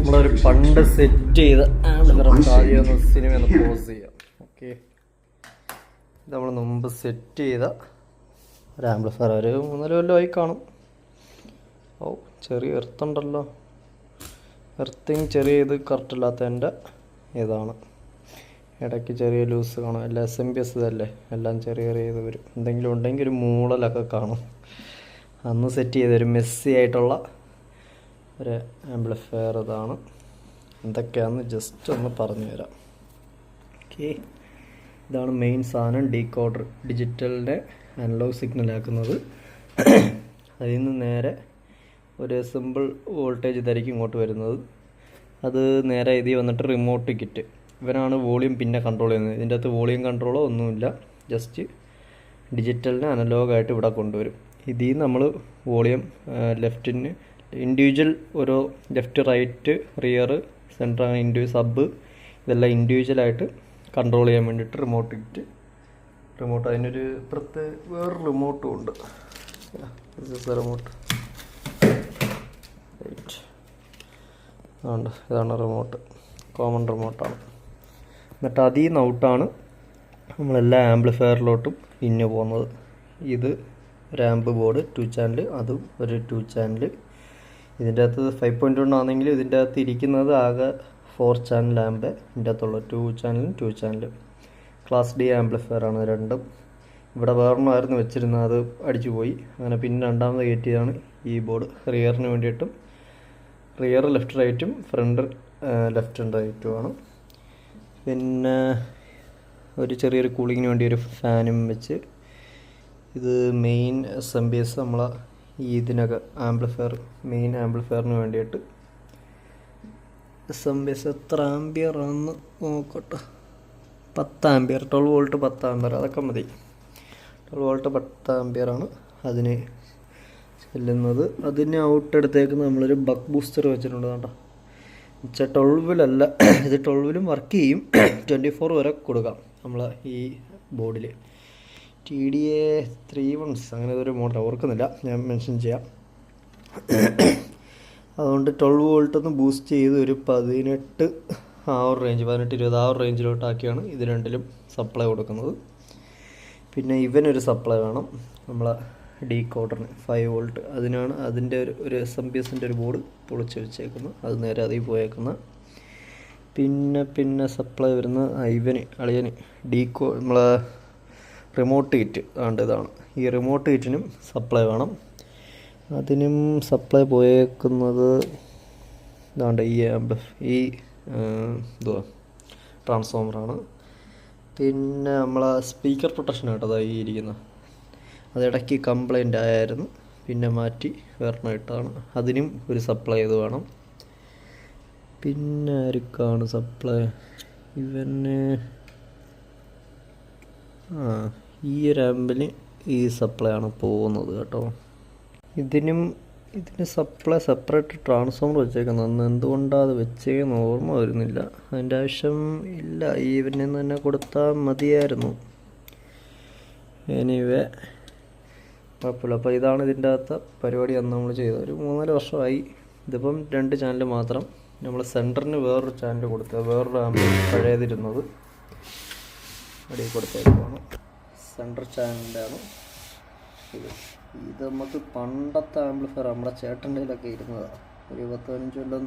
നമ്മളൊരു പണ്ട് സെറ്റ് ചെയ്ത ആദ്യം ഒന്ന് സിനിമ ഒന്ന് പോസ് ചെയ്യാം. ഓക്കെ, ഇത് നമ്മൾ മുമ്പ് സെറ്റ് ചെയ്ത ഒരു ആംപ്ലിഫയർ. ഒരു 3-4 കൊല്ലമായി കാണും. ഓ, ചെറിയ എർത്തുണ്ടല്ലോ. എർത്തിങ് ചെറിയ ഇത് കറക്റ്റ് ഇല്ലാത്തതിൻ്റെ ഇതാണ്. ഇടയ്ക്ക് ചെറിയ ലൂസ് കാണും. എല്ലാം SMPS ഇതല്ലേ, എല്ലാം ചെറിയ ചെറിയ ഇത് വരും. എന്തെങ്കിലും ഉണ്ടെങ്കിൽ ഒരു മൂളലൊക്കെ കാണും. അന്ന് സെറ്റ് ചെയ്തൊരു മെസ്സി ആയിട്ടുള്ള ഒരു ആംപ്ലിഫയർ ഇതാണ്. എന്തൊക്കെയാണെന്ന് ജസ്റ്റ് ഒന്ന് പറഞ്ഞു തരാം. ഓക്കെ, ഇതാണ് മെയിൻ സാധനം. ഡീകോഡർ, ഡിജിറ്റലിൻ്റെ അനലോഗ് സിഗ്നൽ ആക്കുന്നത്. അതിൽ നിന്ന് നേരെ ഒരു സിമ്പിൾ വോൾട്ടേജ് ഇതായിരിക്കും ഇങ്ങോട്ട് വരുന്നത്. അത് നേരെ ഇതിൽ വന്നിട്ട് റിമോട്ട് കിറ്റ്. ഇവനാണ് വോളിയം പിന്നെ കൺട്രോൾ ചെയ്യുന്നത്. ഇതിൻ്റെ അകത്ത് വോളിയം കൺട്രോളോ ഒന്നുമില്ല. ജസ്റ്റ് ഡിജിറ്റലിനെ അനലോഗായിട്ട് ഇവിടെ കൊണ്ടുവരും. ഇതിൽ നിന്ന് നമ്മൾ വോളിയം ലെഫ്റ്റിന് ഇൻഡിവിജ്വൽ ഓരോ left, right, rear, centre, sub ഇതെല്ലാം ഇൻഡിവിജ്വലായിട്ട് കൺട്രോൾ ചെയ്യാൻ വേണ്ടിയിട്ട് റിമോട്ട് കിറ്റ്. റിമോട്ട് അതിനൊരു വേറൊരു റിമോട്ടും ഉണ്ട്. റിമോട്ട് അതുകൊണ്ട് ഇതാണ് റിമോട്ട്, കോമൺ റിമോട്ടാണ്. എന്നിട്ട് അതിൽ നിന്ന് ഔട്ടാണ് നമ്മളെല്ലാ ആംപ്ലിഫയറിലോട്ടും ഇന്ന് പോകുന്നത്. ഇത് ഒരു ആംപ് ബോർഡ് 2 ചാനൽ, അതും ഒരു 2 ചാനൽ. ഇതിൻ്റെ അകത്ത് 5.1 ആണെങ്കിൽ ഇതിൻ്റെ അകത്ത് ഇരിക്കുന്നത് ആകെ 4 ചാനൽ ആമ്പ്. ഇതിൻ്റെ അകത്തുള്ള 2 ചാനലും 2 ചാനലും ക്ലാസ് D ആംപ്ലിഫയറാണ് രണ്ടും. ഇവിടെ വേറൊന്നായിരുന്നു വെച്ചിരുന്നത്, അത് അടിച്ചു പോയി. അങ്ങനെ പിന്നെ രണ്ടാമത് കയറ്റിയതാണ് ഈ ബോർഡ്. റിയറിന് വേണ്ടിയിട്ടും, റിയർ ലെഫ്റ്റ് റൈറ്റും ഫ്രണ്ട് ലെഫ്റ്റ് ആൻഡ് റൈറ്റുമാണ്. പിന്നെ ഒരു ചെറിയൊരു കൂളിങ്ങിന് വേണ്ടി ഒരു ഫാനും വെച്ച്. ഇത് മെയിൻ SMPS നമ്മളെ ഇതിനൊക്കെ ആംപ്ലിഫയർ, മെയിൻ ആംപ്ലിഫയറിന് വേണ്ടിയിട്ട് SMPS എത്ര ആംബിയർ ആണെന്ന് നോക്കട്ടെ. 10 ആംബിയർ, 12 വോൾട്ട് 10 ആംബിയർ, അതൊക്കെ മതി. 12 വോൾട്ട് 10 ആംബിയറാണ് അതിന് ചെല്ലുന്നത്. അതിന് ഔട്ട് എടുത്തേക്കുന്നത് നമ്മളൊരു ബക്ക് ബൂസ്റ്റർ വെച്ചിട്ടുണ്ട്. കേട്ടോ, വെച്ചാൽ 12-ലല്ല, ഇത് 12-ലും വർക്ക് ചെയ്യും. 24 വരെ കൊടുക്കാം നമ്മളെ ഈ ബോർഡിൽ. TDA 316 അങ്ങനെ ഒരു മോഡൽ ഓർക്കുന്നില്ല, ഞാൻ മെൻഷൻ ചെയ്യാം. അതുകൊണ്ട് 12 വോൾട്ടൊന്ന് ബൂസ്റ്റ് ചെയ്ത് ഒരു 18 ആ ഒരു റേഞ്ച്, 18-20 ആ ഒരു റേഞ്ചിലോട്ടാക്കിയാണ് ഇത് രണ്ടിലും സപ്ലൈ കൊടുക്കുന്നത്. പിന്നെ ഇവനൊരു സപ്ലൈ വേണം നമ്മളെ ഡീകോഡറിന് 5 വോൾട്ട്. അതിനാണ് അതിൻ്റെ ഒരു SMPSൻ്റെ ഒരു ബോർഡ് പൊളിച്ച് വെച്ചേക്കുന്നത്. അത് നേരെ അതിൽ പോയേക്കുന്ന. പിന്നെ സപ്ലൈ വരുന്ന ഇവന് അളിയന് നമ്മളെ റിമോട്ട് കിറ്റ്. അതുകൊണ്ട് ഇതാണ്, ഈ റിമോട്ട് കിറ്റിനും സപ്ലൈ വേണം. അതിനും സപ്ലൈ പോയേക്കുന്നത് ഇതാണ്ട് ഈ എന്തുവാ ട്രാൻസ്ഫോമറാണ്. പിന്നെ നമ്മളെ സ്പീക്കർ പ്രൊട്ടക്ഷൻ കേട്ടോ, അതായി ഇരിക്കുന്നത്. അതിടയ്ക്ക് കംപ്ലൈൻ്റ് ആയായിരുന്നു, പിന്നെ മാറ്റി വേറെ ഇട്ടതാണ്. അതിനും ഒരു സപ്ലൈ ഇത് വേണം. പിന്നെ ആർക്കാണ് സപ്ലൈ? ഇവന് ഈ ഒരു ആമ്പിന് ഈ സപ്ലൈ ആണ് പോകുന്നത് കേട്ടോ. ഇതിന് സപ്ലൈ സെപ്പറേറ്റ് ട്രാൻസ്ഫോമർ വെച്ചേക്കുന്നത്. അന്ന് എന്തുകൊണ്ടാണ് അത് വെച്ചേന്ന് ഓർമ്മ വരുന്നില്ല. അതിൻ്റെ ആവശ്യം ഇല്ല, ഇവനിൽ തന്നെ കൊടുത്താൽ മതിയായിരുന്നു. എനിവേ കുഴപ്പമില്ല. അപ്പോൾ ഇതാണ് ഇതിൻ്റെ അകത്ത് പരിപാടി. അന്ന് നമ്മൾ ചെയ്തത് ഒരു 3-4 വർഷമായി. ഇതിപ്പം 2 ചാനൽ മാത്രം. നമ്മൾ സെൻറ്ററിന് വേറൊരു ചാനൽ കൊടുത്തത്, വേറൊരു ആമ്പിൾ പഴയതിരുന്നത് അടിയിൽ കൊടുത്തേക്കാണ്. സെൻറ്റർ ചാനലിൻ്റെ ആണ് ഇത് നമുക്ക് പണ്ടത്തെ ആംപ്ലിഫയർ നമ്മുടെ ചേട്ടൻ്റെ കയ്യിലൊക്കെ ഇരുന്നതാണ്. ഒരു 10-15 കൊല്ലം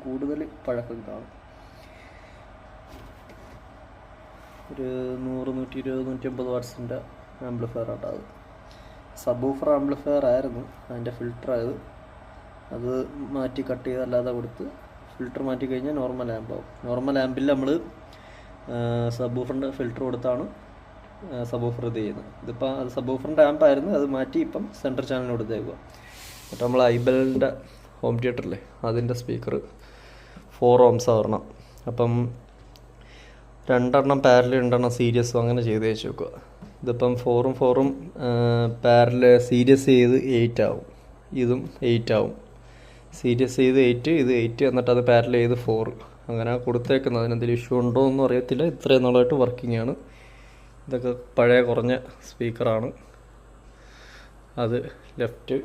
കൂടുതൽ പഴക്കം കാണും. ഒരു 100, 120, 150 വാട്ട്സിൻ്റെ ആംപ്ലിഫയർ ആട്ടോ. അത് സബൂഫർ ആംപ്ലിഫയർ ആയിരുന്നു. അതിൻ്റെ ഫിൽറ്ററായത്, അത് മാറ്റി കട്ട് ചെയ്ത് അല്ലാതെ കൊടുത്ത് ഫിൽറ്റർ മാറ്റി കഴിഞ്ഞാൽ നോർമൽ ആമ്പാവും. നോർമൽ ആമ്പിൽ നമ്മൾ സബൂഫറിൻ്റെ ഫിൽറ്റർ കൊടുത്താണ് സബൂഫർ ഇത് ചെയ്യുന്നത്. ഇതിപ്പോൾ അത് സബൂഫറിൻ്റെ ആമ്പായിരുന്നു, അത് മാറ്റി ഇപ്പം സെൻട്രൽ ചാനലിന് കൊടുത്തേക്കുക. എന്നിട്ട് നമ്മൾ ഐബലിൻ്റെ ഹോം തിയേറ്ററില്ലേ, അതിൻ്റെ സ്പീക്കർ 4 ohms വരണം. അപ്പം 2 പാരലൽ 2 സീരിയസും അങ്ങനെ ചെയ്ത് വെച്ച് വെക്കുക. ഇതിപ്പം 4 പാരലൽ സീരിയസ് ചെയ്ത് 8 ആവും, ഇതും 8 ആവും. സീരിയസ് ചെയ്ത് 8, ഇത് 8, എന്നിട്ട് അത് പാരലൽ ചെയ്ത് 4. അങ്ങനെ കൊടുത്തേക്കുന്നത്. അതിനെന്തെങ്കിലും ഇഷ്യൂ ഉണ്ടോ എന്നും അറിയത്തില്ല. ഇത്രയും നാളായിട്ട് വർക്കിംഗ് ആണ്. ഇതൊക്കെ പഴയ കുറഞ്ഞ സ്പീക്കറാണ്. അത് ലെഫ്റ്റ്,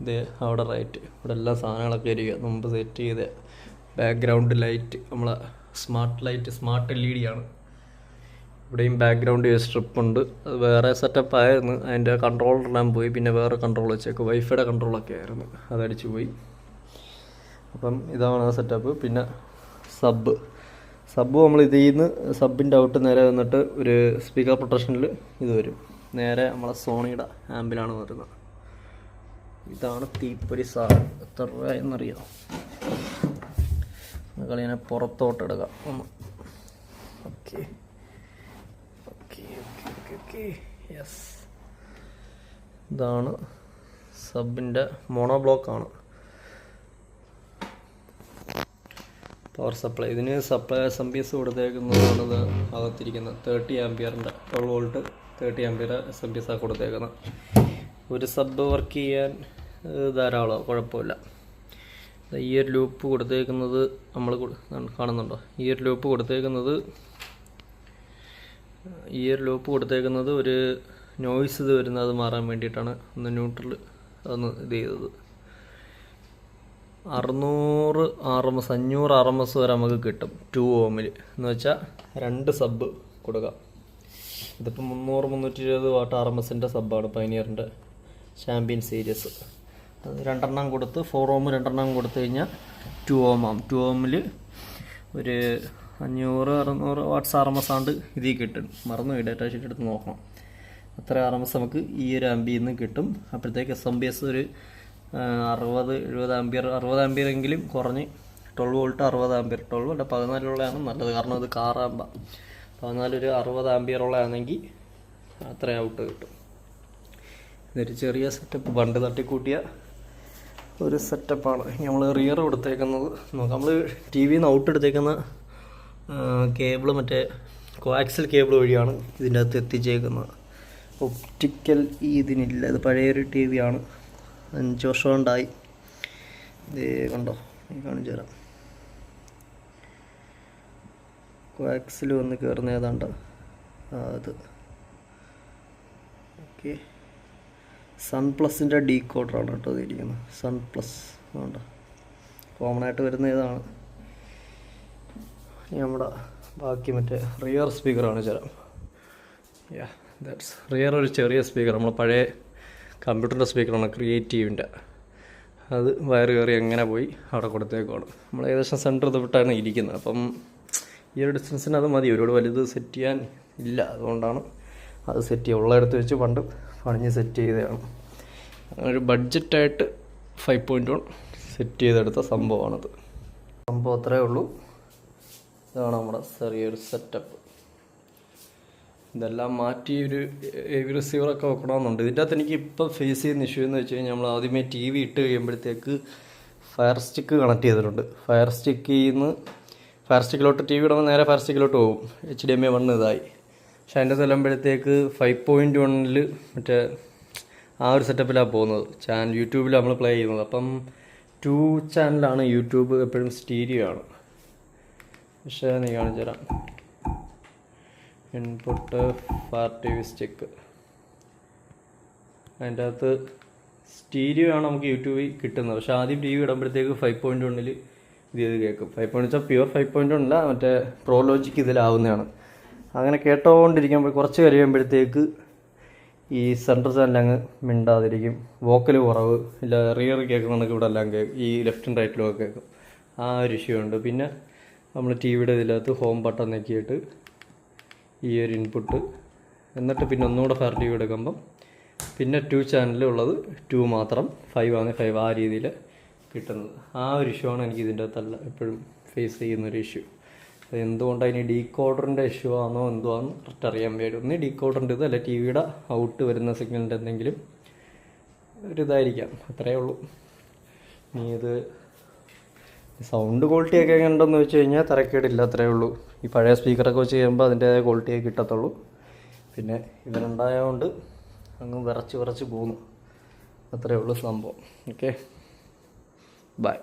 ഇത് അവിടെ റൈറ്റ്, ഇവിടെ എല്ലാ സാധനങ്ങളൊക്കെ ഇരിക്കുക. മുമ്പ് സെറ്റ് ചെയ്ത ബാക്ക്ഗ്രൗണ്ട് ലൈറ്റ് നമ്മളെ സ്മാർട്ട് ലൈറ്റ്, സ്മാർട്ട് LED ആണ്. ഇവിടെയും ബാക്ക്ഗ്രൗണ്ട് സ്ട്രിപ്പ് ഉണ്ട്. അത് വേറെ സെറ്റപ്പ് ആയിരുന്നു, അതിൻ്റെ കൺട്രോളെല്ലാം പോയി. പിന്നെ വേറെ കൺട്രോൾ വെച്ചേക്ക്, വൈഫൈയുടെ കൺട്രോളൊക്കെ ആയിരുന്നു, അതടിച്ചു പോയി. അപ്പം ഇതാണ് ആ സെറ്റപ്പ്. പിന്നെ സബ്ബ് നമ്മൾ ഇതിൽ നിന്ന് സബിൻ്റെ ഔട്ട് നേരെ വന്നിട്ട് ഒരു സ്പീക്കർ പ്രൊട്ടക്ഷനിൽ ഇത് വരും. നേരെ നമ്മളെ സോണിയുടെ ആമ്പിലാണ് വരുന്നത്. ഇതാണ് തീപ്പൊരി സാധനം. എത്ര രൂപയെന്നറിയാം? കളിനെ പുറത്തോട്ടെടുക്കാം ഒന്ന്. Okay okay okay okay okay yes. ഇതാണ് സബിൻ്റെ മോണോ ബ്ലോക്കാണ്. പവർ സപ്ലൈ, ഇതിന് supply SMPS കൊടുത്തേക്കുന്നതാണിത് അകത്തിരിക്കുന്നത്. 30 ആംപിയറിൻ്റെ 12 volt 30 ampere SMPS ആണ് കൊടുത്തേക്കുന്നത്. ഒരു സബ് വർക്ക് ചെയ്യാൻ ധാരാളം, കുഴപ്പമില്ല. ഈ ഒരു ലൂപ്പ് കൊടുത്തേക്കുന്നത് നമ്മൾ കാണുന്നുണ്ടോ? ഈ ഒരു ലൂപ്പ് കൊടുത്തേക്കുന്നത് ഒരു നോയ്സ് ഇത് വരുന്നത് അത് മാറാൻ വേണ്ടിയിട്ടാണ്. ഒന്ന് ന്യൂട്രൽ അതൊന്ന് ഇത് ചെയ്തത്. 600 RMS 500 RMS വരെ നമുക്ക് കിട്ടും 2 ohmൽ എന്ന് വെച്ചാൽ 2 സബ് കൊടുക്കാം. ഇതിപ്പോൾ 300-320 വാട്ട് RMSൻ്റെ സബ്ബാണ് പൈനിയറിൻ്റെ ചാമ്പ്യൻ സീരീസ്. അത് 2 എണ്ണം കൊടുത്ത് 4 ohm 2 എണ്ണം കൊടുത്തു കഴിഞ്ഞാൽ 2 ohm ആവും. 2 ohmൽ ഒരു 500-600 വാട്ട്സ് RMS ആണ്ട് ഇതിൽ കിട്ടും. മറന്നു പോയി, ഡേറ്റ ഷീറ്റ് എടുത്ത് നോക്കണം. അത്ര RMS നമുക്ക് ഈ ഒരു ആമ്പിയിൽ നിന്ന് കിട്ടും. അപ്പോഴത്തേക്ക് SMPS ഒരു 60-70 ആംപിയർ 60 ആംപിയർ എങ്കിലും കുറഞ്ഞ് 12 വോൾട്ട് 60 ആംപിയർ 12 അല്ല 14 നല്ലത്. കാരണം ഇത് കാറാകുമ്പോൾ 14 ഒരു 60 ആംപിയറുള്ളതാണെങ്കിൽ അത്ര ഔട്ട് കിട്ടും. ഇതൊരു ചെറിയ സെറ്റപ്പ്, പണ്ട് തട്ടിക്കൂട്ടിയ ഒരു സെറ്റപ്പാണ്. നമ്മൾ റിയർ കൊടുത്തേക്കുന്നത് നോക്കാം. നമ്മൾ TV-ന്ന് ഔട്ട് എടുത്തേക്കുന്ന കേബിൾ മറ്റേ കോആക്സിൽ കേബിൾ വഴിയാണ് ഇതിൻ്റെ അകത്ത് എത്തിച്ചേക്കുന്നത്. ഒപ്റ്റിക്കൽ ഇതിനില്ല. ഇത് പഴയൊരു TV ആണ്, 5 വർഷം കൊണ്ടായി. ഇത് കണ്ടോ, കാണിച്ചു തരാം. കോആക്സിൽ വന്ന് കയറുന്ന ഏതാണ്ട് അത്. ഓക്കെ, സൺപ്ലസിൻ്റെ ഡീകോഡറാണ് കേട്ടോ ഇതിരിക്കുന്നത്. സൺപ്ലസ് വേണ്ട, കോമൺ ആയിട്ട് വരുന്ന ഇതാണ്. നമ്മുടെ ബാക്കി മറ്റേ റിയർ സ്പീക്കറാണ് ചേരാം. That's rear. ഒരു ചെറിയ സ്പീക്കർ, നമ്മൾ പഴയ കമ്പ്യൂട്ടറിൻ്റെ സ്പീക്കറാണ്, ക്രിയേറ്റീവിൻ്റെ. അത് വയർ കയറി എങ്ങനെ പോയി അവിടെ കൊടുത്തേക്കാണ്. നമ്മൾ ഏകദേശം സെൻറ്റർ തൊട്ടാണ് ഇരിക്കുന്നത്. അപ്പം ഈ ഒരു ഡിസ്റ്റൻസിന് അത് മതി, ഒരുപാട് വലുത് സെറ്റ് ചെയ്യാൻ ഇല്ല. അതുകൊണ്ടാണ് അത് സെറ്റ് ചെയ്യുക. ഉള്ളയിടത്ത് വെച്ച് പണ്ട് പണിഞ്ഞ് സെറ്റ് ചെയ്തതാണ്. ഒരു ബഡ്ജറ്റായിട്ട് 5.1 സെറ്റ് ചെയ്തെടുത്ത സംഭവമാണത്. സംഭവം അത്രയേ ഉള്ളൂ. ഇതാണ് നമ്മുടെ ചെറിയൊരു സെറ്റപ്പ്. ഇതെല്ലാം മാറ്റി ഒരു AV റിസീവറൊക്കെ വെക്കണമെന്നുണ്ട്. ഇതിൻ്റെ അകത്ത് എനിക്ക് ഇപ്പോൾ ഫേസ് ചെയ്യുന്ന ഇഷ്യൂ എന്ന് വെച്ച് കഴിഞ്ഞാൽ നമ്മൾ ആദ്യമേ TV ഇട്ട് കഴിയുമ്പോഴത്തേക്ക് ഫയർ സ്റ്റിക്ക് കണക്ട് ചെയ്തിട്ടുണ്ട്. ഫയർ സ്റ്റിക്കിലോട്ട് TV ഇടുമ്പോൾ നേരെ ഫയർ സ്റ്റിക്കിലോട്ട് പോകും. HDMI 1 ഇതായി. പക്ഷെ അതിൻ്റെ ചെല്ലുമ്പോഴത്തേക്ക് 5.1 മറ്റേ ആ ഒരു സെറ്റപ്പിലാണ് പോകുന്നത്. യൂട്യൂബിൽ നമ്മൾ പ്ലേ ചെയ്യുന്നത്. അപ്പം 2 ചാനലാണ് യൂട്യൂബ്, എപ്പോഴും സ്റ്റീരിയോ ആണ്. പക്ഷേ നീ കാണിച്ചു തരാം. ഇൻപുട്ട് ഫയർ TV സ്റ്റിക്ക്, അതിൻ്റെ അകത്ത് സ്റ്റീരിയോ ആണ് നമുക്ക് യൂട്യൂബിൽ കിട്ടുന്നത്. പക്ഷേ ആദ്യം TV ഇടുമ്പോഴത്തേക്ക് 5.1 ഇത് കേൾക്കും. 5.1 പ്യുവർ 5.1 മറ്റേ പ്രോലോജിക്ക് ഇതിലാവുന്നതാണ്. അങ്ങനെ കേട്ടോണ്ടിരിക്കുമ്പോൾ കുറച്ച് കഴിയുമ്പോഴത്തേക്ക് ഈ സെൻട്രൽ ചാനൽ അങ്ങ് മിണ്ടാതിരിക്കും. വോക്കൽ കുറവ് ഇല്ല, റിയർ കേൾക്കുന്നതൊക്കെ ഇവിടെ എല്ലാം കേൾക്കും. ഈ ലെഫ്റ്റും റൈറ്റിലും ഒക്കെ കേൾക്കും. ആ ഒരു ഇഷ്യൂ ഉണ്ട്. പിന്നെ നമ്മൾ TVയുടെ ഇതിനകത്ത് ഹോം ബട്ടൺ നെക്കിയിട്ട് ഈ ഒരു ഇൻപുട്ട്, എന്നിട്ട് പിന്നെ ഒന്നുകൂടെ ഫയർ TV എടുക്കുമ്പം പിന്നെ 2 ചാനലുള്ളത് 2 മാത്രം, 5 ആണ് 5 ആ രീതിയിൽ കിട്ടുന്നത്. ആ ഒരു ഇഷ്യൂ ആണ് എനിക്ക് ഇതിൻ്റെ അകത്തല്ല എപ്പോഴും ഫേസ് ചെയ്യുന്നൊരു ഇഷ്യൂ. അത് എന്തുകൊണ്ടാണ് ഇനി ഡീകോഡറിൻ്റെ ഇഷ്യൂ ആണോ എന്തോ ആണെന്ന് കറക്റ്റ് അറിയാൻ വേണ്ടി. ഒന്ന് ഡീകോഡറിൻ്റെ ഇത്, അല്ല TVയുടെ ഔട്ട് വരുന്ന സിഗ്നലിൻ്റെ എന്തെങ്കിലും ഒരു ഇതായിരിക്കാം. അത്രയേ ഉള്ളൂ. ഇനി ഇത് സൗണ്ട് ക്വാളിറ്റിയൊക്കെ എങ്ങനെയുണ്ടെന്ന് വെച്ച് കഴിഞ്ഞാൽ തരക്കേടില്ല, അത്രയേ ഉള്ളൂ. ഈ പഴയ സ്പീക്കറൊക്കെ വെച്ച് ചെയ്യുമ്പോൾ അതിൻ്റേതായ ക്വാളിറ്റിയെ കിട്ടത്തുള്ളൂ. പിന്നെ ഇവനുണ്ടായതുകൊണ്ട് അങ്ങ് വിറച്ച് പോകുന്നു. അത്രയേ ഉള്ളൂ സംഭവം. Okay, by.